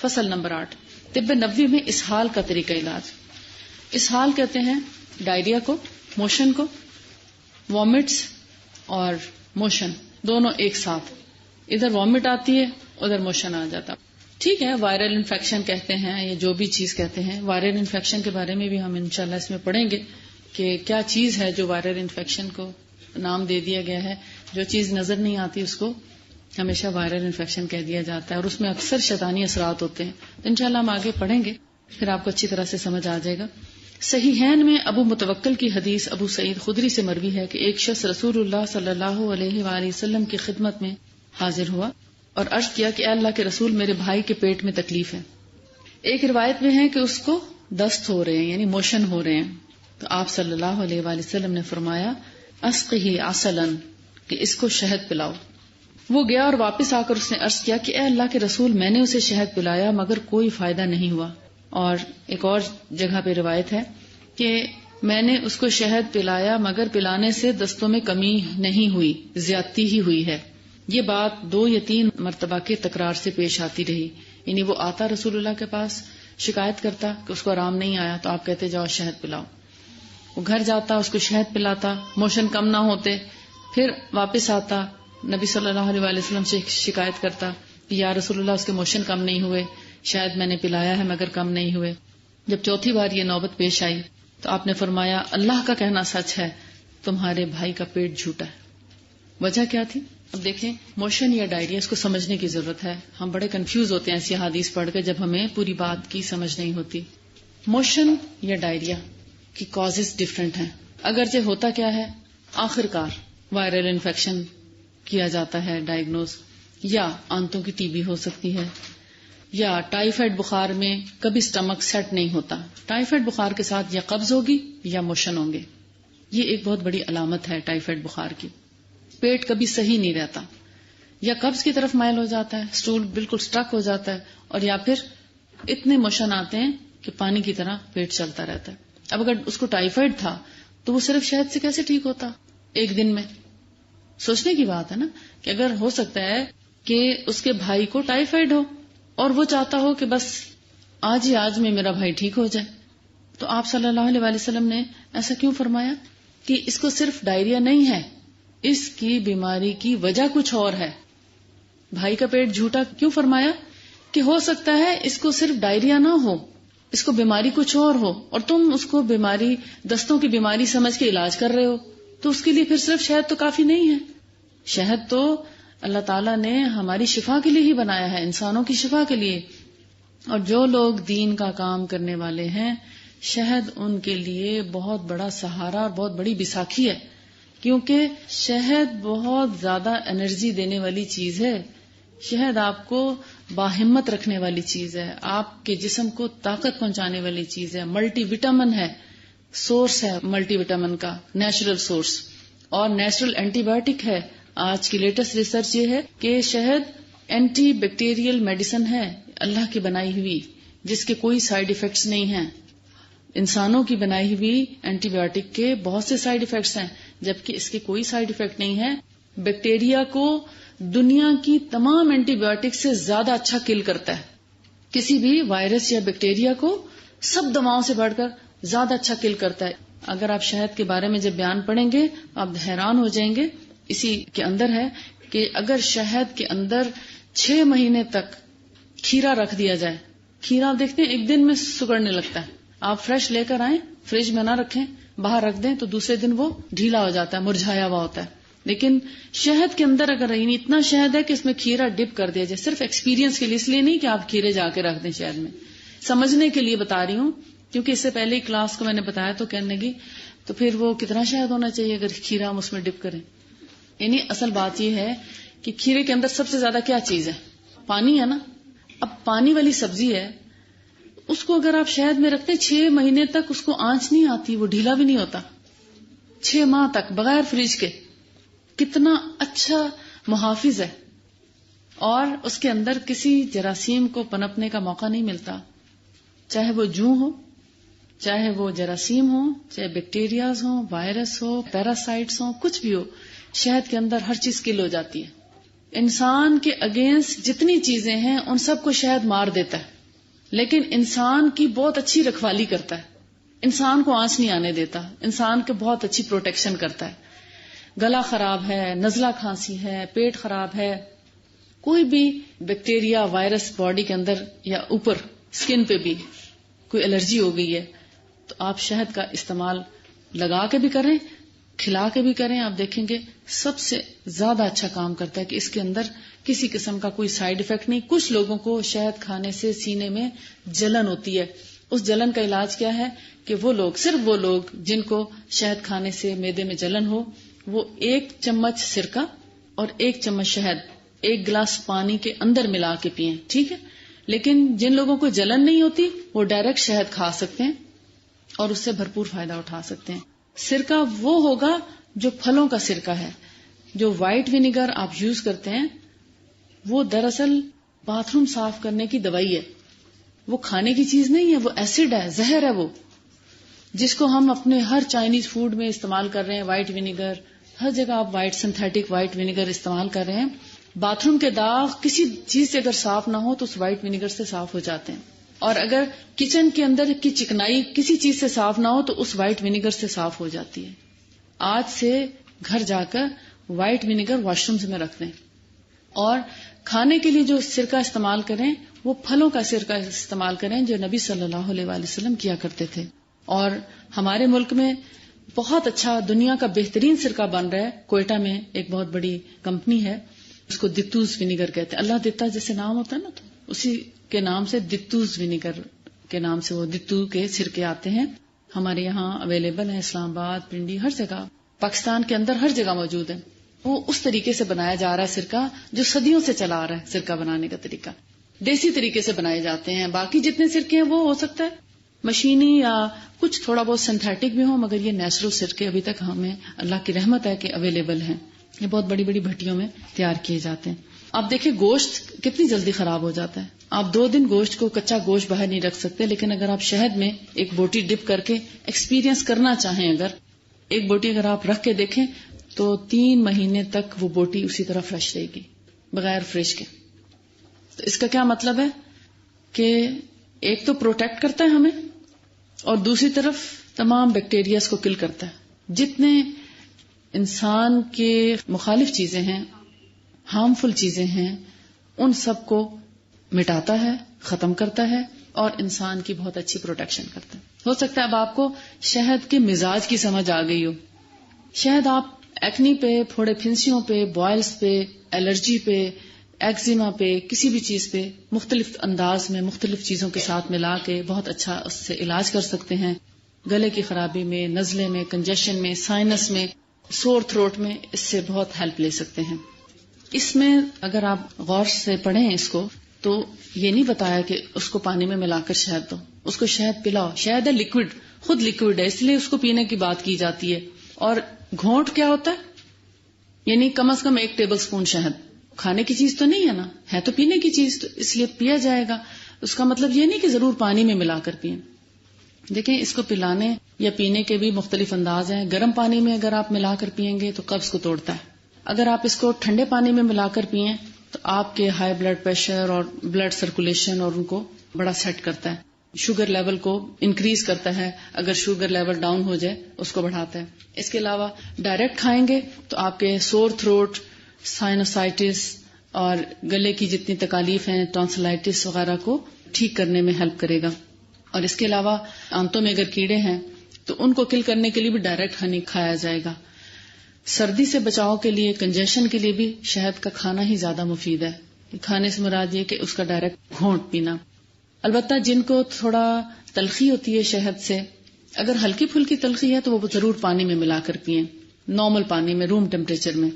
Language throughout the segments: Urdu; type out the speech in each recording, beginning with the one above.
فصل نمبر 8، طب نبوی میں اسہال کا طریقہ علاج۔ اسہال کہتے ہیں ڈائریا کو، موشن کو، وامٹس اور موشن دونوں ایک ساتھ، ادھر وامٹ آتی ہے ادھر موشن آ جاتا۔ ٹھیک ہے، وائرل انفیکشن کہتے ہیں یا جو بھی چیز کہتے ہیں، وائرل انفیکشن کے بارے میں بھی ہم انشاءاللہ اس میں پڑھیں گے کہ کیا چیز ہے جو وائرل انفیکشن کو نام دے دیا گیا ہے۔ جو چیز نظر نہیں آتی اس کو ہمیشہ وائرل انفیکشن کہہ دیا جاتا ہے، اور اس میں اکثر شیطانی اثرات ہوتے ہیں۔ تو انشاءاللہ ہم آگے پڑھیں گے، پھر آپ کو اچھی طرح سے سمجھ آ جائے گا۔ صحیحین میں ابو متوکل کی حدیث ابو سعید خدری سے مروی ہے کہ ایک شخص رسول اللہ صلی اللہ علیہ وآلہ وسلم کی خدمت میں حاضر ہوا اور عرض کیا کہ اے اللہ کے رسول، میرے بھائی کے پیٹ میں تکلیف ہے۔ ایک روایت میں ہے کہ اس کو دست ہو رہے ہیں، یعنی موشن ہو رہے ہیں۔ تو آپ صلی اللہ علیہ وآلہ وسلم نے فرمایا اسقہ عسلا، کہ اس کو شہد پلاؤ۔ وہ گیا اور واپس آ کر اس نے عرض کیا کہ اے اللہ کے رسول، میں نے اسے شہد پلایا مگر کوئی فائدہ نہیں ہوا۔ اور ایک اور جگہ پہ روایت ہے کہ میں نے اس کو شہد پلایا مگر پلانے سے دستوں میں کمی نہیں ہوئی، زیادتی ہی ہوئی ہے۔ یہ بات 2 یا 3 مرتبہ کے تکرار سے پیش آتی رہی، یعنی وہ آتا رسول اللہ کے پاس، شکایت کرتا کہ اس کو آرام نہیں آیا، تو آپ کہتے جاؤ شہد پلاؤ۔ وہ گھر جاتا، اس کو شہد پلاتا، موشن کم نہ ہوتے، پھر واپس آتا، نبی صلی اللہ علیہ وآلہ وسلم سے شکایت کرتا کہ یا رسول اللہ اس کے موشن کم نہیں ہوئے، شاید میں نے پلایا ہے مگر کم نہیں ہوئے۔ جب چوتھی بار یہ نوبت پیش آئی تو آپ نے فرمایا اللہ کا کہنا سچ ہے، تمہارے بھائی کا پیٹ جھوٹا ہے۔ وجہ کیا تھی؟ اب دیکھیں، موشن یا ڈائریا، اس کو سمجھنے کی ضرورت ہے۔ ہم بڑے کنفیوز ہوتے ہیں ایسی حدیث پڑھ کے جب ہمیں پوری بات کی سمجھ نہیں ہوتی۔ موشن یا ڈائریا کی کازز ڈفرینٹ ہیں، اگرچہ ہوتا کیا ہے، آخر کار وائرل انفیکشن کیا جاتا ہے ڈائگنوز، یا آنتوں کی ٹی بی ہو سکتی ہے، یا ٹائیفائڈ بخار میں کبھی سٹمک سیٹ نہیں ہوتا، ٹائیفائڈ بخار کے ساتھ یا قبض ہوگی یا موشن ہوں گے۔ یہ ایک بہت بڑی علامت ہے ٹائیفائڈ بخار کی۔ پیٹ کبھی صحیح نہیں رہتا، یا قبض کی طرف مائل ہو جاتا ہے، سٹول بالکل سٹرک ہو جاتا ہے، اور یا پھر اتنے موشن آتے ہیں کہ پانی کی طرح پیٹ چلتا رہتا ہے۔ اب اگر اس کو ٹائیفائڈ تھا تو وہ صرف شہد سے کیسے ٹھیک ہوتا ایک دن میں؟ سوچنے کی بات ہے نا، کہ اگر ہو سکتا ہے کہ اس کے بھائی کو ٹائیفائڈ ہو اور وہ چاہتا ہو کہ بس آج ہی آج میں میرا بھائی ٹھیک ہو جائے، تو آپ صلی اللہ علیہ وآلہ وسلم نے ایسا کیوں فرمایا کہ اس کو صرف ڈائریا نہیں ہے، اس کی بیماری کی وجہ کچھ اور ہے۔ بھائی کا پیٹ جھوٹا کیوں فرمایا؟ کہ ہو سکتا ہے اس کو صرف ڈائریا نہ ہو، اس کو بیماری کچھ اور ہو، اور تم اس کو بیماری، دستوں کی بیماری سمجھ کے علاج کر رہے ہو، تو اس کے لیے پھر صرف شہد تو کافی نہیں ہے۔ شہد تو اللہ تعالیٰ نے ہماری شفا کے لیے ہی بنایا ہے، انسانوں کی شفا کے لیے، اور جو لوگ دین کا کام کرنے والے ہیں، شہد ان کے لیے بہت بڑا سہارا اور بہت بڑی بیساکھی ہے، کیونکہ شہد بہت زیادہ انرجی دینے والی چیز ہے۔ شہد آپ کو باہمت رکھنے والی چیز ہے، آپ کے جسم کو طاقت پہنچانے والی چیز ہے، ملٹی وٹامن ہے، سورس ہے ملٹی وٹامن کا، نیچرل سورس، اور نیچرل اینٹی بایوٹک ہے۔ آج کی لیٹسٹ ریسرچ یہ ہے کہ شہد اینٹی بیکٹیریل میڈیسن ہے، اللہ کی بنائی ہوئی، جس کے کوئی سائیڈ ایفیکٹس نہیں ہیں۔ انسانوں کی بنائی ہوئی اینٹی بایوٹک کے بہت سے سائیڈ ایفیکٹس ہیں، جبکہ اس کے کوئی سائیڈ ایفیکٹ نہیں ہے۔ بیکٹیریا کو دنیا کی تمام اینٹی بایوٹک سے زیادہ اچھا کل کرتا ہے، کسی بھی وائرس یا بیکٹیریا کو سب دواؤں سے بڑھ کر زیادہ اچھا کل کرتا ہے۔ اگر آپ شہد کے بارے میں جب بیان پڑھیں گے آپ حیران ہو جائیں گے۔ اسی کے اندر ہے کہ اگر شہد کے اندر 6 مہینے تک کھیرا رکھ دیا جائے، کھیرا آپ دیکھتے ہیں ایک دن میں سکڑنے لگتا ہے، آپ فریش لے کر آئیں، فریج میں نہ رکھیں، باہر رکھ دیں تو دوسرے دن وہ ڈھیلا ہو جاتا ہے، مرجھایا ہوا ہوتا ہے۔ لیکن شہد کے اندر اگر اتنا شہد ہے کہ اس میں کھیرا ڈپ کر دیا جائے، صرف ایکسپیرینس کے لیے، اس لیے نہیں کہ آپ کھیرے جا کے رکھ دیں شہد میں، سمجھنے کے لیے بتا رہی ہوں، کیونکہ اس سے پہلے کلاس کو میں نے بتایا تو کہنے لگی تو پھر وہ کتنا شہد ہونا چاہیے اگر کھیرا ہم اس میں ڈپ کریں۔ یعنی اصل بات یہ ہے کہ کھیرے کے اندر سب سے زیادہ کیا چیز ہے؟ پانی ہے نا۔ اب پانی والی سبزی ہے، اس کو اگر آپ شہد میں رکھتے 6 مہینے تک اس کو آنچ نہیں آتی، وہ ڈھیلا بھی نہیں ہوتا، 6 ماہ تک بغیر فریج کے۔ کتنا اچھا محافظ ہے، اور اس کے اندر کسی جراثیم کو پنپنے کا موقع نہیں ملتا، چاہے وہ جوں ہو، چاہے وہ جراثیم ہو، چاہے بیکٹیریاز ہوں، وائرس ہو، پیراسائٹس ہوں، کچھ بھی ہو، شہد کے اندر ہر چیز کل ہو جاتی ہے۔ انسان کے اگینسٹ جتنی چیزیں ہیں ان سب کو شہد مار دیتا ہے، لیکن انسان کی بہت اچھی رکھوالی کرتا ہے، انسان کو آنچ نہیں آنے دیتا، انسان کے بہت اچھی پروٹیکشن کرتا ہے. گلا خراب ہے، نزلہ کھانسی ہے، پیٹ خراب ہے، کوئی بھی بیکٹیریا وائرس باڈی کے اندر یا اوپر اسکن پہ بھی کوئی الرجی ہو گئی ہے تو آپ شہد کا استعمال لگا کے بھی کریں، کھلا کے بھی کریں. آپ دیکھیں گے سب سے زیادہ اچھا کام کرتا ہے کہ اس کے اندر کسی قسم کا کوئی سائیڈ افیکٹ نہیں. کچھ لوگوں کو شہد کھانے سے سینے میں جلن ہوتی ہے، اس جلن کا علاج کیا ہے کہ صرف وہ لوگ جن کو شہد کھانے سے معدے میں جلن ہو وہ 1 چمچ سرکہ اور 1 چمچ شہد 1 گلاس پانی کے اندر ملا کے پئیں، ٹھیک ہے. لیکن جن لوگوں کو جلن نہیں ہوتی وہ ڈائریکٹ شہد کھا سکتے ہیں اور اس سے بھرپور فائدہ اٹھا سکتے ہیں. سرکہ وہ ہوگا جو پھلوں کا سرکہ ہے. جو وائٹ ونیگر آپ یوز کرتے ہیں وہ دراصل باتھ روم صاف کرنے کی دوائی ہے، وہ کھانے کی چیز نہیں ہے، وہ ایسڈ ہے، زہر ہے وہ، جس کو ہم اپنے ہر چائنیز فوڈ میں استعمال کر رہے ہیں. وائٹ ونیگر ہر جگہ آپ سنتھیٹک وائٹ ونیگر استعمال کر رہے ہیں. باتھ روم کے داغ کسی چیز سے اگر صاف نہ ہو تو اس وائٹ ونیگر سے صاف ہو جاتے ہیں، اور اگر کچن کے اندر کی چکنائی کسی چیز سے صاف نہ ہو تو اس وائٹ ونیگر سے صاف ہو جاتی ہے. آج سے گھر جا کر وائٹ ونیگر واش روم میں رکھ دیں، اور کھانے کے لیے جو سرکہ استعمال کریں وہ پھلوں کا سرکہ استعمال کریں جو نبی صلی اللہ علیہ وآلہ وسلم کیا کرتے تھے. اور ہمارے ملک میں بہت اچھا دنیا کا بہترین سرکہ بن رہا ہے. کوئٹہ میں ایک بہت بڑی کمپنی ہے، اس کو دتوز ونیگر کہتے ہیں. اللہ دیتا جیسے نام ہوتا ہے نا، تو اسی کے نام سے دتوز ونیگر کے نام سے وہ دتو کے سرکے آتے ہیں. ہمارے یہاں اویلیبل ہیں، اسلام آباد، پنڈی، ہر جگہ، پاکستان کے اندر ہر جگہ موجود ہیں. وہ اس طریقے سے بنایا جا رہا ہے سرکہ جو صدیوں سے چلا آ رہا ہے. سرکہ بنانے کا طریقہ دیسی طریقے سے بنائے جاتے ہیں. باقی جتنے سرکے ہیں وہ ہو سکتا ہے مشینی یا کچھ تھوڑا بہت سنتھیٹک بھی ہوں، مگر یہ نیچرل سرکے ابھی تک ہمیں اللہ کی رحمت ہے کہ اویلیبل ہیں. یہ بہت بڑی بڑی بھٹیوں میں تیار کیے جاتے ہیں. آپ دیکھیں گوشت کتنی جلدی خراب ہو جاتا ہے. آپ 2 دن گوشت کو کچا گوشت باہر نہیں رکھ سکتے، لیکن اگر آپ شہد میں ایک بوٹی ڈپ کر کے ایکسپیرینس کرنا چاہیں، اگر ایک بوٹی اگر آپ رکھ کے دیکھیں تو 3 مہینے تک وہ بوٹی اسی طرح فریش رہے گی بغیر فریش کے. تو اس کا کیا مطلب ہے کہ ایک تو پروٹیکٹ کرتا ہے ہمیں، اور دوسری طرف تمام بیکٹیریاز کو کل کرتا ہے. جتنے انسان کے مخالف چیزیں ہیں، ہارمفل چیزیں ہیں، ان سب کو مٹاتا ہے، ختم کرتا ہے، اور انسان کی بہت اچھی پروٹیکشن کرتا ہے. ہو سکتا ہے اب آپ کو شہد کے مزاج کی سمجھ آ گئی ہو. شہد آپ ایکنی پہ، پھوڑے پھنسیوں پہ، بوائلز پہ، الرجی پہ، ایکزیما پہ، کسی بھی چیز پہ مختلف انداز میں مختلف چیزوں کے ساتھ ملا کے بہت اچھا اس سے علاج کر سکتے ہیں. گلے کی خرابی میں، نزلے میں، کنجیشن میں، سائنس میں، سور تھروٹ میں اس سے بہت ہیلپ لے سکتے ہیں. اس میں اگر آپ غور سے پڑھیں اس کو تو یہ نہیں بتایا کہ اس کو پانی میں ملا کر شہد دو، اس کو شہد پلاؤ. شہد ہے لیکوڈ، خود لیکوڈ ہے، اس لیے اس کو پینے کی بات کی جاتی ہے. اور گھونٹ کیا ہوتا ہے؟ یعنی کم از کم 1 ٹیبل سپون شہد. کھانے کی چیز تو نہیں ہے نا، ہے تو پینے کی چیز، تو اس لیے پیا جائے گا. اس کا مطلب یہ نہیں کہ ضرور پانی میں ملا کر پئیں. دیکھیں اس کو پلانے یا پینے کے بھی مختلف انداز ہیں. گرم پانی میں اگر آپ ملا کر پئیں گے تو قبض کو توڑتا ہے. اگر آپ اس کو ٹھنڈے پانی میں ملا کر پئیں تو آپ کے ہائی بلڈ پریشر اور بلڈ سرکولیشن اور ان کو بڑا سیٹ کرتا ہے. شوگر لیول کو انکریز کرتا ہے، اگر شوگر لیول ڈاؤن ہو جائے اس کو بڑھاتا ہے. اس کے علاوہ ڈائریکٹ کھائیں گے تو آپ کے سور تھروٹ، سائنوسائٹس اور گلے کی جتنی تکالیف ہیں، ٹانسلائٹس وغیرہ کو ٹھیک کرنے میں ہیلپ کرے گا. اور اس کے علاوہ آنتوں میں اگر کیڑے ہیں تو ان کو کل کرنے کے لیے بھی ڈائریکٹ ہنی کھایا جائے گا. سردی سے بچاؤ کے لیے، کنجیشن کے لیے بھی شہد کا کھانا ہی زیادہ مفید ہے. کھانے سے مراد یہ کہ اس کا ڈائریکٹ گھونٹ پینا. البتہ جن کو تھوڑا تلخی ہوتی ہے شہد سے، اگر ہلکی پھلکی تلخی ہے تو وہ ضرور پانی میں ملا کر پئیں، نارمل پانی میں، روم ٹیمپریچر میں.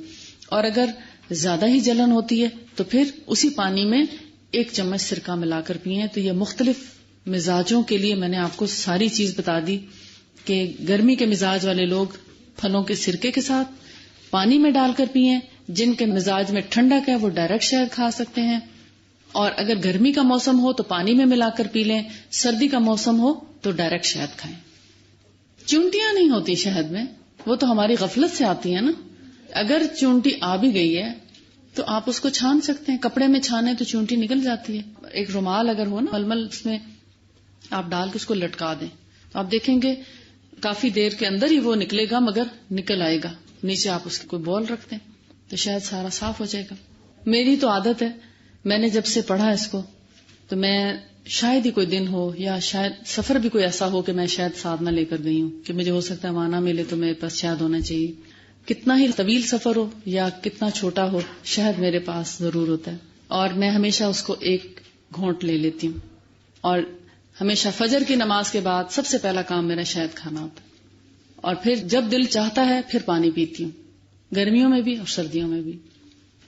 اور اگر زیادہ ہی جلن ہوتی ہے تو پھر اسی پانی میں 1 چمچ سرکہ ملا کر پئیں. تو یہ مختلف مزاجوں کے لیے میں نے آپ کو ساری چیز بتا دی کہ گرمی کے مزاج والے لوگ پھلوں کے سرکے کے ساتھ پانی میں ڈال کر پئیں. جن کے مزاج میں ٹھنڈک ہے وہ ڈائریکٹ شہد کھا سکتے ہیں، اور اگر گرمی کا موسم ہو تو پانی میں ملا کر پی لیں، سردی کا موسم ہو تو ڈائریکٹ شہد کھائیں. چونٹیاں نہیں ہوتی شہد میں، وہ تو ہماری غفلت سے آتی ہیں نا. اگر چونٹی آ بھی گئی ہے تو آپ اس کو چھان سکتے ہیں. کپڑے میں چھانے تو چونٹی نکل جاتی ہے. ایک رومال اگر ہو نا ململ، اس میں آپ ڈال کے اس کو لٹکا دیں تو آپ دیکھیں گے کافی دیر کے اندر ہی وہ نکلے گا، مگر نکل آئے گا. نیچے آپ اس کی کوئی بال رکھ دیں تو شاید سارا صاف ہو جائے گا. میری تو عادت ہے، میں نے جب سے پڑھا اس کو تو میں شاید ہی کوئی دن ہو یا شاید سفر بھی کوئی ایسا ہو کہ میں شاید ساتھ نہ لے کر گئی ہوں کہ مجھے ہو سکتا ہے وہاں نہ ملے تو میرے پاس شاید ہونا چاہیے. کتنا ہی طویل سفر ہو یا کتنا چھوٹا ہو، شہد میرے پاس ضرور ہوتا ہے. اور میں ہمیشہ اس کو ایک گھونٹ لے لیتی ہوں. اور ہمیشہ فجر کی نماز کے بعد سب سے پہلا کام میرا شہد کھانا ہوتا ہے. اور پھر جب دل چاہتا ہے پھر پانی پیتی ہوں، گرمیوں میں بھی اور سردیوں میں بھی.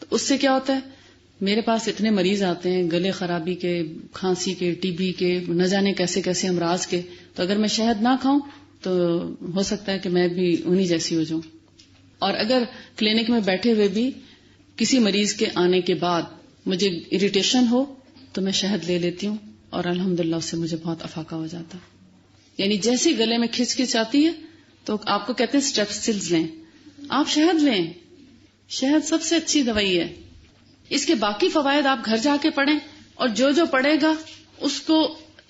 تو اس سے کیا ہوتا ہے، میرے پاس اتنے مریض آتے ہیں گلے خرابی کے، کھانسی کے، ٹی بی کے، نہ جانے کیسے کیسے امراض کے. تو اگر میں شہد نہ کھاؤں تو ہو سکتا ہے کہ میں بھی انہی جیسی ہو جاؤں. اور اگر کلینک میں بیٹھے ہوئے بھی کسی مریض کے آنے کے بعد مجھے اریٹیشن ہو تو میں شہد لے لیتی ہوں اور الحمدللہ اس سے مجھے بہت افاقہ ہو جاتا. یعنی جیسے گلے میں کھچ کھچ آتی ہے تو آپ کو کہتے ہیں اسٹریپسلز لیں، آپ شہد لیں. شہد سب سے اچھی دوائی ہے. اس کے باقی فوائد آپ گھر جا کے پڑھیں، اور جو پڑھے گا اس کو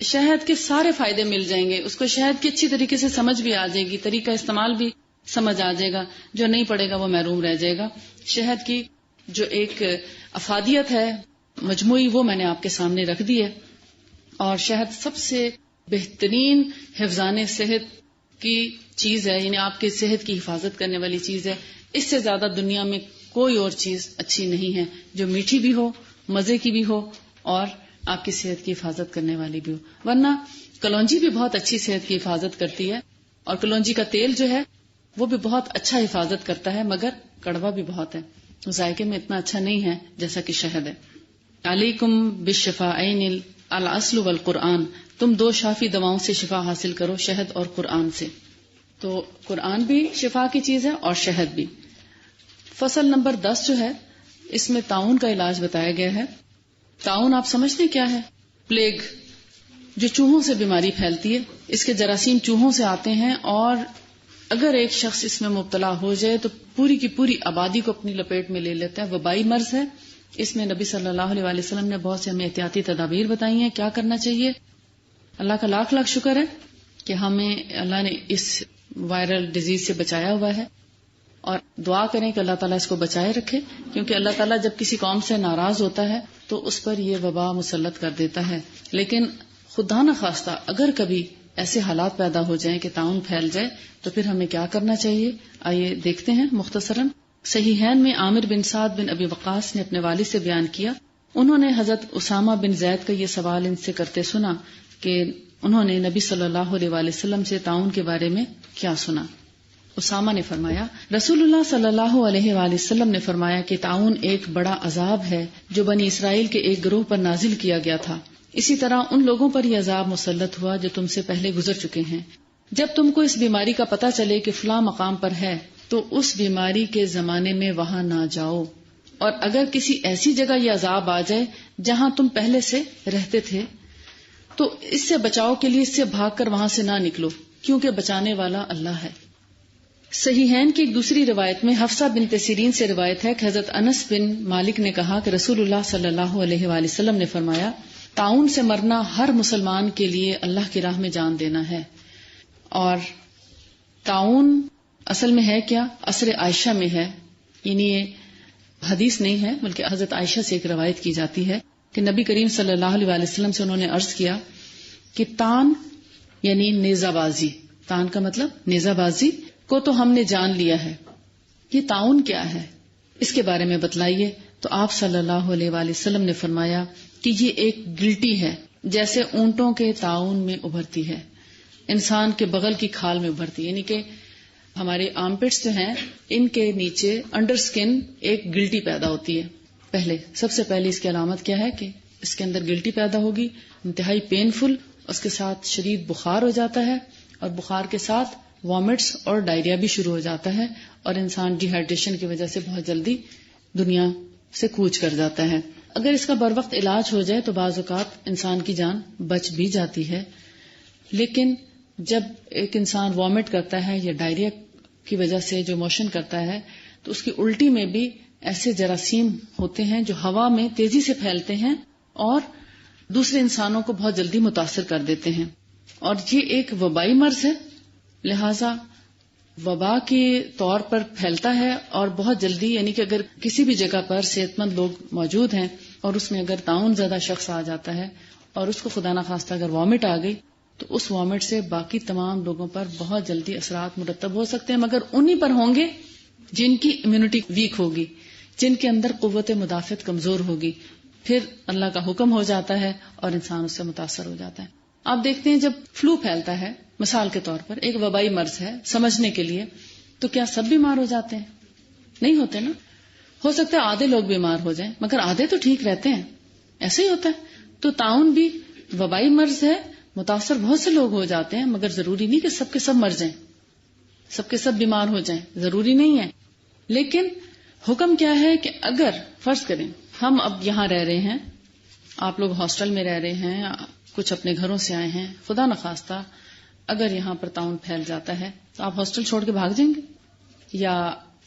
شہد کے سارے فائدے مل جائیں گے. اس کو شہد کی اچھی طریقے سے سمجھ بھی آ جائے گی، طریقہ استعمال بھی سمجھ آ جائے گا. جو نہیں پڑھے گا وہ محروم رہ جائے گا. شہد کی جو ایک افادیت ہے مجموعی، وہ میں نے آپ کے سامنے رکھ دی ہے. اور شہد سب سے بہترین حفظان صحت کی چیز ہے، یعنی آپ کی صحت کی حفاظت کرنے والی چیز ہے. اس سے زیادہ دنیا میں کوئی اور چیز اچھی نہیں ہے جو میٹھی بھی ہو، مزے کی بھی ہو اور آپ کی صحت کی حفاظت کرنے والی بھی ہو. ورنہ کلونجی بھی بہت اچھی صحت کی حفاظت کرتی ہے، اور کلونجی کا تیل جو ہے وہ بھی بہت اچھا حفاظت کرتا ہے، مگر کڑوا بھی بہت ہے، ذائقے میں اتنا اچھا نہیں ہے جیسا کہ شہد ہے. علیکم بالشفاءین الاصل والقرآن، تم دو شافی دواؤں سے شفا حاصل کرو، شہد اور قرآن سے. تو قرآن بھی شفا کی چیز ہے اور شہد بھی. فصل نمبر 10 جو ہے اس میں طاعون کا علاج بتایا گیا ہے. طاعون آپ سمجھتے کیا ہے؟ پلیگ، جو چوہوں سے بیماری پھیلتی ہے. اس کے جراثیم چوہوں سے آتے ہیں، اور اگر ایک شخص اس میں مبتلا ہو جائے تو پوری کی پوری آبادی کو اپنی لپیٹ میں لے لیتا ہے. وبائی مرض ہے. اس میں نبی صلی اللہ علیہ وسلم نے بہت سے ہمیں احتیاطی تدابیر بتائی ہیں کیا کرنا چاہیے. اللہ کا لاکھ لاکھ شکر ہے کہ ہمیں اللہ نے اس وائرل ڈیزیز سے بچایا ہوا ہے، اور دعا کریں کہ اللہ تعالیٰ اس کو بچائے رکھے، کیونکہ اللہ تعالیٰ جب کسی قوم سے ناراض ہوتا ہے تو اس پر یہ وبا مسلط کر دیتا ہے. لیکن خدا نہ خواستہ اگر کبھی ایسے حالات پیدا ہو جائیں کہ طاعون پھیل جائے تو پھر ہمیں کیا کرنا چاہیے، آئیے دیکھتے ہیں مختصراً. صحیحین میں عامر بن سعد بن ابی وقاص نے اپنے والد سے بیان کیا، انہوں نے حضرت اسامہ بن زید کا یہ سوال ان سے کرتے سنا کہ انہوں نے نبی صلی اللہ علیہ وسلم سے طاعون کے بارے میں کیا سنا. اسامہ نے فرمایا رسول اللہ صلی اللہ علیہ وآلہ وسلم نے فرمایا کہ طاعون ایک بڑا عذاب ہے جو بنی اسرائیل کے ایک گروہ پر نازل کیا گیا تھا. اسی طرح ان لوگوں پر یہ عذاب مسلط ہوا جو تم سے پہلے گزر چکے ہیں. جب تم کو اس بیماری کا پتہ چلے کہ فلاں مقام پر ہے تو اس بیماری کے زمانے میں وہاں نہ جاؤ، اور اگر کسی ایسی جگہ یہ عذاب آ جائے جہاں تم پہلے سے رہتے تھے تو اس سے بچاؤ کے لیے اس سے بھاگ کر وہاں سے نہ نکلو، کیونکہ بچانے والا اللہ ہے. صحیحین کی ایک دوسری روایت میں حفصہ بنت سیرین سے روایت ہے کہ حضرت انس بن مالک نے کہا کہ رسول اللہ صلی اللہ علیہ وآلہ وسلم نے فرمایا طاعون سے مرنا ہر مسلمان کے لیے اللہ کی راہ میں جان دینا ہے. اور طاعون اصل میں ہے کیا؟ عصر عائشہ میں ہے، یعنی یہ حدیث نہیں ہے بلکہ حضرت عائشہ سے ایک روایت کی جاتی ہے کہ نبی کریم صلی اللہ علیہ وآلہ وسلم سے انہوں نے عرض کیا کہ تان یعنی نیزہ بازی، تان کا مطلب نیزہ بازی کو تو ہم نے جان لیا ہے، یہ طاعون کیا ہے اس کے بارے میں بتلائیے. تو آپ صلی اللہ علیہ وآلہ وسلم نے فرمایا کہ یہ ایک گلٹی ہے جیسے اونٹوں کے طاعون میں ابھرتی ہے، انسان کے بغل کی کھال میں ابھرتی ہے. یعنی کہ ہمارے آرمپٹس جو ہیں ان کے نیچے انڈر سکن ایک گلٹی پیدا ہوتی ہے. سب سے پہلے اس کی علامت کیا ہے کہ اس کے اندر گلٹی پیدا ہوگی، انتہائی پینفل، اس کے ساتھ شدید بخار ہو جاتا ہے، اور بخار کے ساتھ وامٹس اور ڈائریا بھی شروع ہو جاتا ہے، اور انسان ڈی ہائیڈریشن کی وجہ سے بہت جلدی دنیا سے کوچ کر جاتا ہے. اگر اس کا بر وقت علاج ہو جائے تو بعض اوقات انسان کی جان بچ بھی جاتی ہے. لیکن جب ایک انسان وامٹ کرتا ہے یا ڈائریا کی وجہ سے جو موشن کرتا ہے تو اس کی الٹی میں بھی ایسے جراثیم ہوتے ہیں جو ہوا میں تیزی سے پھیلتے ہیں اور دوسرے انسانوں کو بہت جلدی متاثر کر دیتے ہیں، اور یہ ایک وبائی مرض ہے، لہذا وبا کے طور پر پھیلتا ہے اور بہت جلدی، یعنی کہ اگر کسی بھی جگہ پر صحت مند لوگ موجود ہیں اور اس میں اگر طاعون زدہ شخص آ جاتا ہے اور اس کو خدا نخواستہ اگر وامٹ آ گئی تو اس وامٹ سے باقی تمام لوگوں پر بہت جلدی اثرات مرتب ہو سکتے ہیں، مگر انہی پر ہوں گے جن کی امیونٹی ویک ہوگی، جن کے اندر قوت مدافعت کمزور ہوگی، پھر اللہ کا حکم ہو جاتا ہے اور انسان اس سے متاثر ہو جاتا ہے۔ آپ دیکھتے ہیں جب فلو پھیلتا ہے، مثال کے طور پر ایک وبائی مرض ہے سمجھنے کے لیے، تو کیا سب بیمار ہو جاتے ہیں؟ نہیں ہوتے نا، ہو سکتا ہے آدھے لوگ بیمار ہو جائیں مگر آدھے تو ٹھیک رہتے ہیں، ایسے ہی ہوتا ہے۔ تو طاعون بھی وبائی مرض ہے، متاثر بہت سے لوگ ہو جاتے ہیں، مگر ضروری نہیں کہ سب کے سب مر جائیں، سب کے سب بیمار ہو جائیں، ضروری نہیں ہے۔ لیکن حکم کیا ہے کہ اگر فرض کریں ہم اب یہاں رہ رہے ہیں، آپ لوگ ہاسٹل میں رہ رہے ہیں، کچھ اپنے گھروں سے آئے ہیں، خدا نخواستہ اگر یہاں پر طاعون پھیل جاتا ہے تو آپ ہاسٹل چھوڑ کے بھاگ جائیں گے یا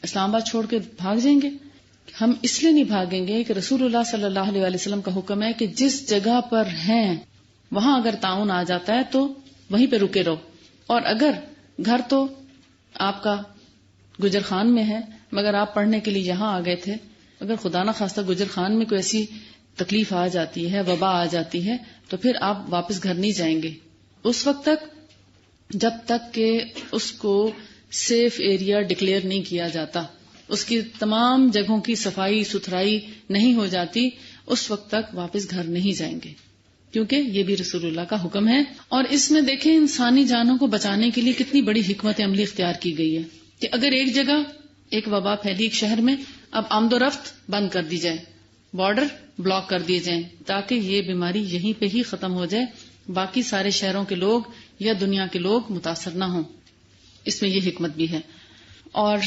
اسلام آباد چھوڑ کے بھاگ جائیں گے؟ ہم اس لیے نہیں بھاگیں گے کہ رسول اللہ صلی اللہ علیہ وسلم کا حکم ہے کہ جس جگہ پر ہیں وہاں اگر طاعون آ جاتا ہے تو وہیں پہ رکے رہو، اور اگر گھر تو آپ کا گجر خان میں ہے مگر آپ پڑھنے کے لیے یہاں آ گئے تھے، اگر خدا نخواستہ گجر خان میں کوئی ایسی تکلیف آ جاتی ہے، وبا آ جاتی ہے، تو پھر آپ واپس گھر نہیں جائیں گے اس وقت تک جب تک کہ اس کو سیف ایریا ڈکلیئر نہیں کیا جاتا، اس کی تمام جگہوں کی صفائی ستھرائی نہیں ہو جاتی، اس وقت تک واپس گھر نہیں جائیں گے، کیونکہ یہ بھی رسول اللہ کا حکم ہے۔ اور اس میں دیکھیں انسانی جانوں کو بچانے کے لیے کتنی بڑی حکمت عملی اختیار کی گئی ہے کہ اگر ایک جگہ ایک وبا پھیلی ایک شہر میں، اب آمد و رفت بند کر دی جائے، بارڈر بلاک کر دیے جائیں تاکہ یہ بیماری یہیں پہ ہی ختم ہو جائے، باقی سارے شہروں کے لوگ یا دنیا کے لوگ متاثر نہ ہوں، اس میں یہ حکمت بھی ہے۔ اور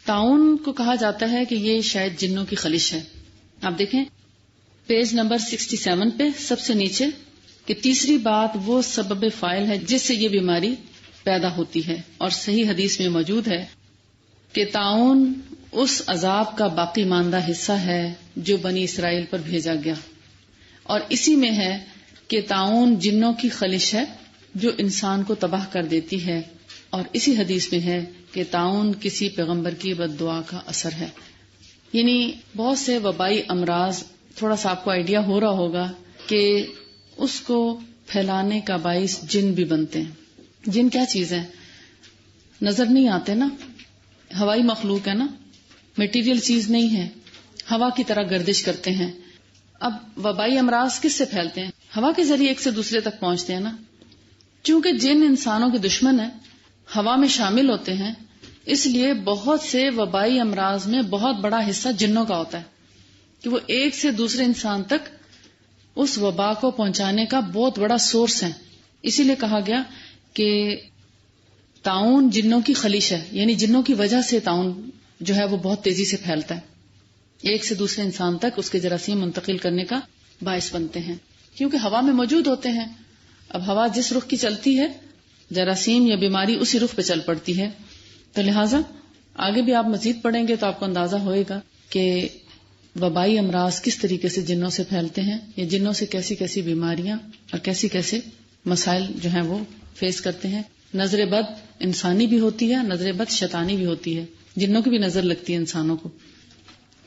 طاعون کو کہا جاتا ہے کہ یہ شاید جنوں کی خلش ہے۔ آپ دیکھیں پیج نمبر 67 پہ سب سے نیچے کہ تیسری بات وہ سبب فاعل ہے جس سے یہ بیماری پیدا ہوتی ہے، اور صحیح حدیث میں موجود ہے کہ طاعون اس عذاب کا باقی ماندہ حصہ ہے جو بنی اسرائیل پر بھیجا گیا، اور اسی میں ہے کہ طاعون جنوں کی خلش ہے جو انسان کو تباہ کر دیتی ہے، اور اسی حدیث میں ہے کہ طاعون کسی پیغمبر کی بد دعا کا اثر ہے۔ یعنی بہت سے وبائی امراض، تھوڑا سا آپ کو آئیڈیا ہو رہا ہوگا کہ اس کو پھیلانے کا باعث جن بھی بنتے ہیں۔ جن کیا چیز ہے؟ نظر نہیں آتے نا، ہوائی مخلوق ہے نا، میٹیریل چیز نہیں ہے، ہوا کی طرح گردش کرتے ہیں۔ اب وبائی امراض کس سے پھیلتے ہیں؟ ہوا کے ذریعے ایک سے دوسرے تک پہنچتے ہیں نا، چونکہ جن انسانوں کے دشمن ہیں، ہوا میں شامل ہوتے ہیں، اس لیے بہت سے وبائی امراض میں بہت بڑا حصہ جنوں کا ہوتا ہے کہ وہ ایک سے دوسرے انسان تک اس وبا کو پہنچانے کا بہت بڑا سورس ہے۔ اسی لیے کہا گیا کہ طاعون جنوں کی خلیش ہے، یعنی جنوں کی وجہ سے طاعون جو ہے وہ بہت تیزی سے پھیلتا ہے، ایک سے دوسرے انسان تک اس کے جراثیم منتقل کرنے کا باعث بنتے ہیں، کیونکہ ہوا میں موجود ہوتے ہیں۔ اب ہوا جس رخ کی چلتی ہے جراثیم یا بیماری اسی رخ پہ چل پڑتی ہے، تو لہٰذا آگے بھی آپ مزید پڑھیں گے تو آپ کو اندازہ ہوئے گا کہ وبائی امراض کس طریقے سے جنوں سے پھیلتے ہیں، یا جنوں سے کیسی کیسی بیماریاں اور کیسی کیسے مسائل جو ہیں وہ فیس کرتے ہیں۔ نظر بد انسانی بھی ہوتی ہے، نظر بد شیطانی بھی ہوتی ہے، جنوں کی بھی نظر لگتی ہے انسانوں کو۔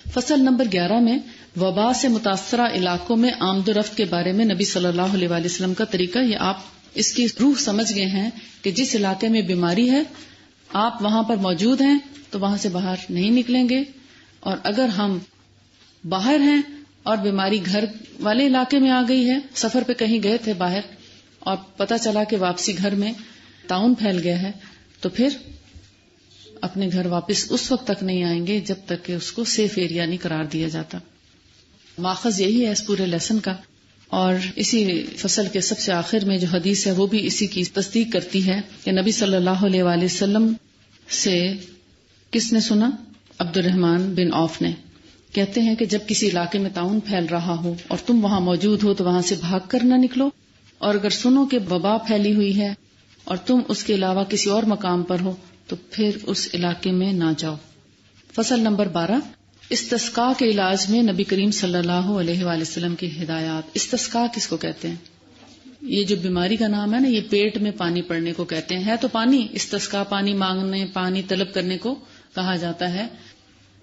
فصل نمبر 11 میں وبا سے متاثرہ علاقوں میں آمد و رفت کے بارے میں نبی صلی اللہ علیہ وآلہ وسلم کا طریقہ، یہ آپ اس کی روح سمجھ گئے ہیں کہ جس علاقے میں بیماری ہے آپ وہاں پر موجود ہیں تو وہاں سے باہر نہیں نکلیں گے، اور اگر ہم باہر ہیں اور بیماری گھر والے علاقے میں آ گئی ہے، سفر پہ کہیں گئے تھے باہر اور پتہ چلا کہ واپسی گھر میں طاعون پھیل گیا ہے، تو پھر اپنے گھر واپس اس وقت تک نہیں آئیں گے جب تک کہ اس کو سیف ایریا نہیں قرار دیا جاتا۔ ماخذ یہی ہے اس پورے لیسن کا، اور اسی فصل کے سب سے آخر میں جو حدیث ہے وہ بھی اسی کی تصدیق کرتی ہے کہ نبی صلی اللہ علیہ وآلہ وسلم سے کس نے سنا؟ عبد الرحمن بن عوف نے، کہتے ہیں کہ جب کسی علاقے میں طاعون پھیل رہا ہو اور تم وہاں موجود ہو تو وہاں سے بھاگ کر نہ نکلو، اور اگر سنو کہ وبا پھیلی ہوئی ہے اور تم اس کے علاوہ کسی اور مقام پر ہو تو پھر اس علاقے میں نہ جاؤ۔ فصل نمبر 12، استسقاء کے علاج میں نبی کریم صلی اللہ علیہ وآلہ وسلم کی ہدایات۔ استسقاء کس کو کہتے ہیں؟ یہ جو بیماری کا نام ہے نا، یہ پیٹ میں پانی پڑنے کو کہتے ہیں، ہے تو پانی، استسقاء پانی مانگنے، پانی طلب کرنے کو کہا جاتا ہے،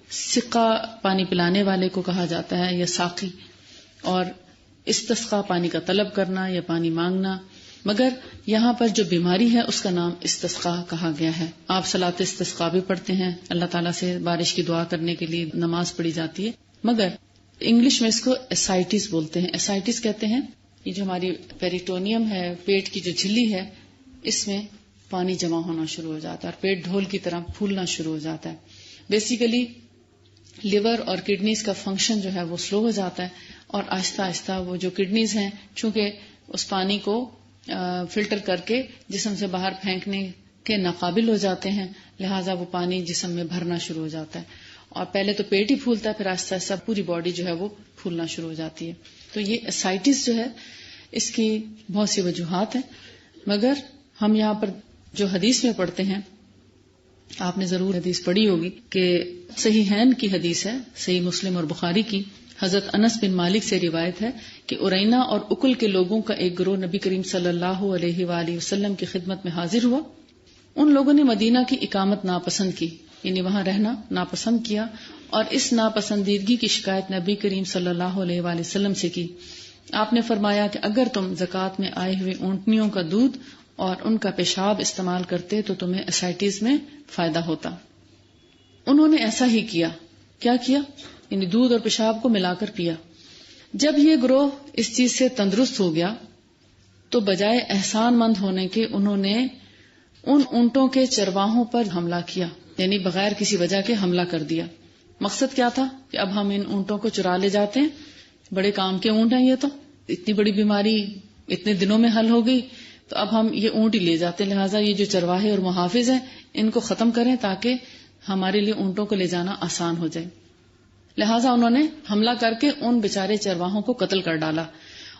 سقا پانی پلانے والے کو کہا جاتا ہے یا ساقی، اور استسقاء پانی کا طلب کرنا یا پانی مانگنا، مگر یہاں پر جو بیماری ہے اس کا نام استسقاء کہا گیا ہے۔ آپ صلاۃ استسقاء بھی پڑھتے ہیں، اللہ تعالیٰ سے بارش کی دعا کرنے کے لیے نماز پڑھی جاتی ہے، مگر انگلش میں اس کو اسائٹس بولتے ہیں۔ اسائٹس کہتے ہیں یہ جو ہماری پیریٹونیم ہے، پیٹ کی جو جھلی ہے، اس میں پانی جمع ہونا شروع ہو جاتا ہے اور پیٹ ڈھول کی طرح پھولنا شروع ہو جاتا ہے۔ بیسیکلی لیور اور کڈنیز کا فنکشن جو ہے وہ سلو ہو جاتا ہے، اور آہستہ آہستہ وہ جو کڈنیز ہیں چونکہ اس پانی کو فلٹر کر کے جسم سے باہر پھینکنے کے ناقابل ہو جاتے ہیں، لہٰذا وہ پانی جسم میں بھرنا شروع ہو جاتا ہے، اور پہلے تو پیٹ ہی پھولتا ہے، پھر آہستہ آہستہ پوری باڈی جو ہے وہ پھولنا شروع ہو جاتی ہے۔ تو یہ اسائٹس جو ہے اس کی بہت سی وجوہات ہیں، مگر ہم یہاں پر جو حدیث میں پڑھتے ہیں، آپ نے ضرور حدیث پڑھی ہوگی کہ صحیحین کی حدیث ہے، صحیح مسلم اور بخاری کی، حضرت انس بن مالک سے روایت ہے کہ ارینا اور اکل کے لوگوں کا ایک گروہ نبی کریم صلی اللہ علیہ وآلہ وسلم کی خدمت میں حاضر ہوا۔ ان لوگوں نے مدینہ کی اقامت ناپسند کی، یعنی وہاں رہنا ناپسند کیا، اور اس ناپسندیدگی کی شکایت نبی کریم صلی اللہ علیہ وآلہ وسلم سے کی۔ آپ نے فرمایا کہ اگر تم زکوٰۃ میں آئے ہوئے اونٹنیوں کا دودھ اور ان کا پیشاب استعمال کرتے تو تمہیں اسائٹس میں فائدہ ہوتا۔ انہوں نے ایسا ہی کیا۔ کیا کیا؟ یعنی دودھ اور پیشاب کو ملا کر پیا۔ جب یہ گروہ اس چیز سے تندرست ہو گیا تو بجائے احسان مند ہونے کے انہوں نے ان اونٹوں کے چرواہوں پر حملہ کیا، یعنی بغیر کسی وجہ کے حملہ کر دیا۔ مقصد کیا تھا کہ اب ہم ان اونٹوں کو چرا لے جاتے ہیں، بڑے کام کے اونٹ ہیں، یہ تو اتنی بڑی بیماری اتنے دنوں میں حل ہو گئی، تو اب ہم یہ اونٹ ہی لے جاتے ہیں، لہٰذا یہ جو چرواہے اور محافظ ہیں ان کو ختم کریں تاکہ ہمارے لیے اونٹوں کو لے جانا آسان ہو جائے۔ لہٰذا انہوں نے حملہ کر کے ان بیچارے چرواہوں کو قتل کر ڈالا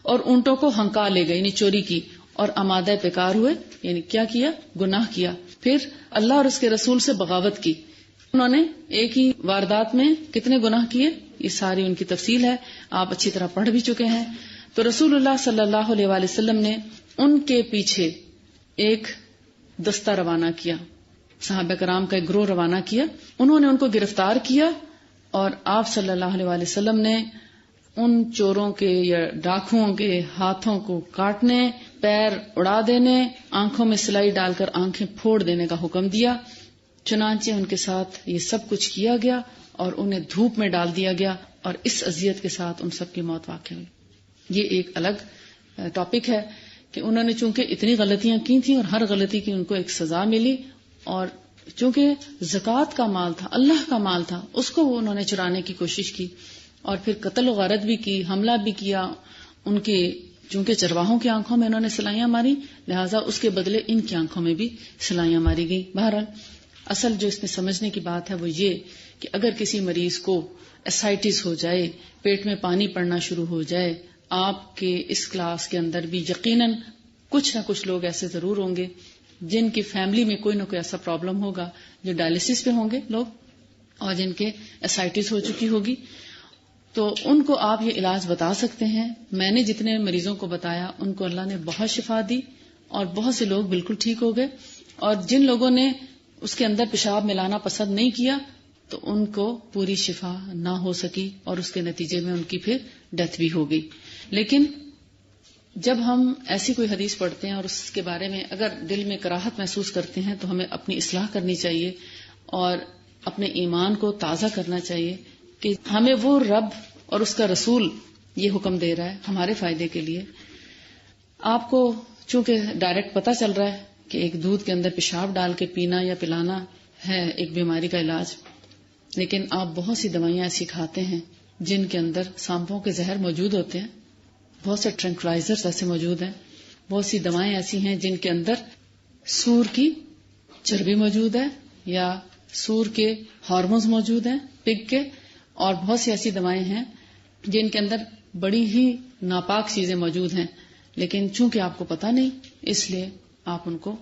اور اونٹوں کو ہنکا لے گئے، یعنی چوری کی، اور آمادہ پیکار ہوئے، یعنی کیا کیا؟ گناہ کیا۔ پھر اللہ اور اس کے رسول سے بغاوت کی۔ انہوں نے ایک ہی واردات میں کتنے گناہ کیے، یہ ساری ان کی تفصیل ہے، آپ اچھی طرح پڑھ بھی چکے ہیں۔ تو رسول اللہ صلی اللہ علیہ وآلہ وسلم نے ان کے پیچھے ایک دستہ روانہ کیا، صحابہ کرام کا ایک گروہ روانہ کیا، انہوں نے ان کو گرفتار کیا، اور آپ صلی اللہ علیہ وآلہ وسلم نے ان چوروں کے یا ڈاکوؤں کے ہاتھوں کو کاٹنے، پیر اڑا دینے، آنکھوں میں سلائی ڈال کر آنکھیں پھوڑ دینے کا حکم دیا۔ چنانچہ ان کے ساتھ یہ سب کچھ کیا گیا اور انہیں دھوپ میں ڈال دیا گیا، اور اس اذیت کے ساتھ ان سب کی موت واقع ہوئی۔ یہ ایک الگ ٹاپک ہے کہ انہوں نے چونکہ اتنی غلطیاں کی تھیں اور ہر غلطی کی ان کو ایک سزا ملی، اور چونکہ زکوٰۃ کا مال تھا، اللہ کا مال تھا، اس کو وہ انہوں نے چرانے کی کوشش کی، اور پھر قتل و غارت بھی کی، حملہ بھی کیا۔ ان کے چونکہ چرواہوں کی آنکھوں میں انہوں نے سلائیاں ماری، لہٰذا اس کے بدلے ان کی آنکھوں میں بھی سلائیاں ماری گئی۔ بہرحال اصل جو اس میں سمجھنے کی بات ہے وہ یہ کہ اگر کسی مریض کو اسائٹس ہو جائے، پیٹ میں پانی پڑنا شروع ہو جائے، آپ کے اس کلاس کے اندر بھی یقیناً کچھ نہ کچھ لوگ ایسے ضرور ہوں گے جن کی فیملی میں کوئی نہ کوئی ایسا پرابلم ہوگا، جو ڈائلسس پہ ہوں گے لوگ، اور جن کے اسائٹس ہو چکی ہوگی، تو ان کو آپ یہ علاج بتا سکتے ہیں۔ میں نے جتنے مریضوں کو بتایا ان کو اللہ نے بہت شفا دی، اور بہت سے لوگ بالکل ٹھیک ہو گئے، اور جن لوگوں نے اس کے اندر پیشاب ملانا پسند نہیں کیا تو ان کو پوری شفا نہ ہو سکی، اور اس کے نتیجے میں ان کی پھر ڈیتھ بھی ہو گئی۔ لیکن جب ہم ایسی کوئی حدیث پڑھتے ہیں اور اس کے بارے میں اگر دل میں کراہت محسوس کرتے ہیں تو ہمیں اپنی اصلاح کرنی چاہیے اور اپنے ایمان کو تازہ کرنا چاہیے کہ ہمیں وہ رب اور اس کا رسول یہ حکم دے رہا ہے ہمارے فائدے کے لیے۔ آپ کو چونکہ ڈائریکٹ پتہ چل رہا ہے کہ ایک دودھ کے اندر پیشاب ڈال کے پینا یا پلانا ہے ایک بیماری کا علاج، لیکن آپ بہت سی دوائیاں ایسی کھاتے ہیں جن کے اندر سانپوں کے زہر موجود ہوتے ہیں، بہت سے ٹرنکلائزرز ایسے موجود ہیں، بہت سی دوائیں ایسی ہیں جن کے اندر سور کی چربی موجود ہے یا سور کے ہارمونز موجود ہیں، پگ کے، اور بہت سی ایسی دوائیں ہیں جن کے اندر بڑی ہی ناپاک چیزیں موجود ہیں، لیکن چونکہ آپ کو پتہ نہیں اس لیے آپ ان کو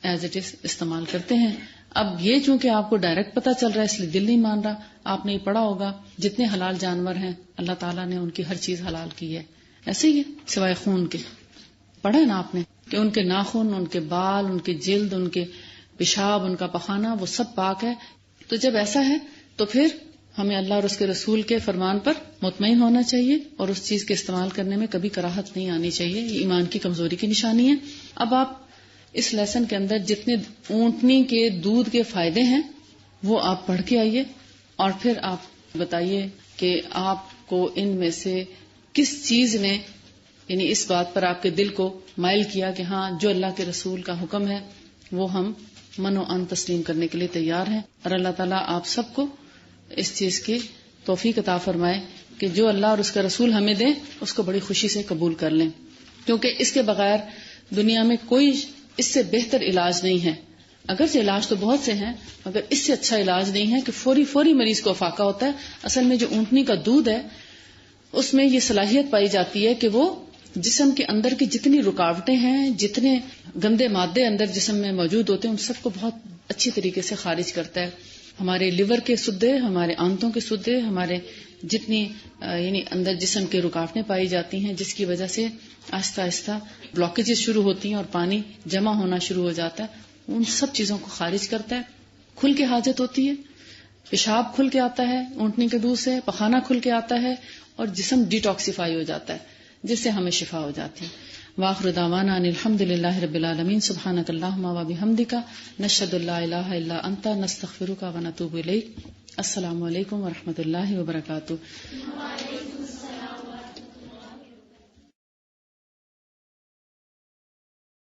ایز اٹ از استعمال کرتے ہیں۔ اب یہ چونکہ آپ کو ڈائریکٹ پتہ چل رہا ہے اس لیے دل نہیں مان رہا. آپ نے یہ پڑھا ہوگا جتنے حلال جانور ہیں اللہ تعالیٰ نے ان کی ہر چیز حلال کی ہے. ایسے ہی ہے سوائے خون کے. پڑھا ہے نا آپ نے کہ ان کے ناخن، ان کے بال، ان کے جلد، ان کے پیشاب، ان کا پخانہ وہ سب پاک ہے. تو جب ایسا ہے تو پھر ہمیں اللہ اور اس کے رسول کے فرمان پر مطمئن ہونا چاہیے اور اس چیز کے استعمال کرنے میں کبھی کراہت نہیں آنی چاہیے. یہ ایمان کی کمزوری کی نشانی ہے. اب آپ اس لیسن کے اندر جتنے اونٹنی کے دودھ کے فائدے ہیں وہ آپ پڑھ کے آئیے اور پھر آپ بتائیے کہ آپ کو ان میں سے کس چیز نے یعنی اس بات پر آپ کے دل کو مائل کیا کہ ہاں جو اللہ کے رسول کا حکم ہے وہ ہم من و ان تسلیم کرنے کے لیے تیار ہیں. اور اللہ تعالیٰ آپ سب کو اس چیز کی توفیق عطا فرمائے کہ جو اللہ اور اس کا رسول ہمیں دیں اس کو بڑی خوشی سے قبول کر لیں، کیونکہ اس کے بغیر دنیا میں کوئی اس سے بہتر علاج نہیں ہے. اگرچہ علاج تو بہت سے ہیں مگر اس سے اچھا علاج نہیں ہے کہ فوری مریض کو افاقہ ہوتا ہے. اصل میں جو اونٹنی کا دودھ ہے اس میں یہ صلاحیت پائی جاتی ہے کہ وہ جسم کے اندر کی جتنی رکاوٹیں ہیں، جتنے گندے مادے اندر جسم میں موجود ہوتے ہیں ان سب کو بہت اچھی طریقے سے خارج کرتا ہے. ہمارے لیور کے سدے، ہمارے آنتوں کے سدے، ہمارے جتنی یعنی اندر جسم کے رکاوٹیں پائی جاتی ہیں جس کی وجہ سے آہستہ آہستہ بلاکیجز شروع ہوتی ہیں اور پانی جمع ہونا شروع ہو جاتا ہے، ان سب چیزوں کو خارج کرتا ہے. کھل کے حاجت ہوتی ہے، پیشاب کھل کے آتا ہے اونٹنی کے دودھ سے، پخانہ کھل کے آتا ہے اور جسم ڈیٹاکسیفائی ہو جاتا ہے جس سے ہمیں شفا ہو جاتی ہے. وآخر دعوانا ان الحمد للہ رب العالمین. سبحانک اللہم و بحمدک نشہد ان لا الہ الا انت نستغفرک و نتوب الیک. السلام علیکم و رحمۃ اللہ وبرکاتہ.